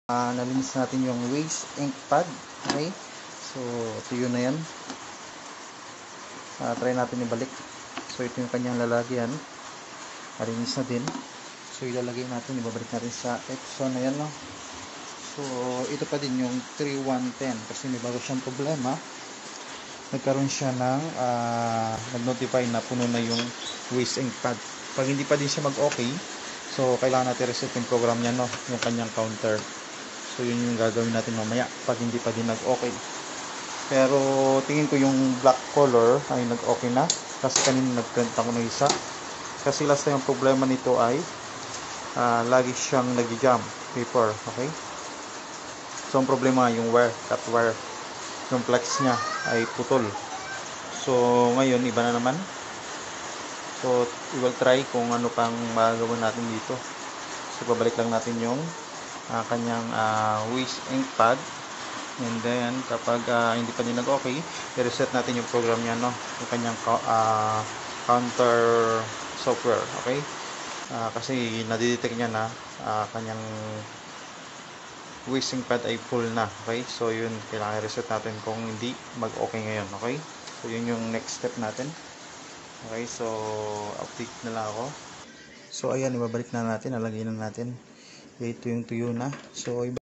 Nalinis natin yung waste ink pad. Okay, so tuyo na yan. Try natin ibalik. So ito yung kanyang lalagyan, nalinis na din. So ilalagay natin, ibabalik natin sa Epson na yan, no? So ito pa din yung 3110 kasi may bago siyang problema. Nagkaroon siya ng nag-notify na puno na yung waste ink pad. Pag hindi pa din siya mag-okay, so kailangan natin reset yung program niya, no? Yung kanyang counter. So yun yung gagawin natin mamaya pag hindi pa din nag-okay. Pero tingin ko yung black color ay nag-okay na kasi kanina nag-print ako ng isa. Kasi last time yung problema nito ay lagi siyang nag-jam paper. Okay, so ang problema yung wire, cut wire, yung flex nya ay putol. So ngayon iba na naman. So we will try kung ano pang magagawa natin dito. So babalik lang natin yung kanyang waste ink pad, and then kapag hindi pa din nag-okay, i-reset natin yung program niya, no? Yung kanyang counter software. Okay, kasi nadidetect niya na kanyang waste ink pad ay full na. Okay, so yun, kailangan i-reset natin kung hindi mag-okay ngayon. Okay, so yun yung next step natin. Okay, so update na lang ako. So ayan, ibabalik na natin, nalagay na natin. Ito yung tuyo na. So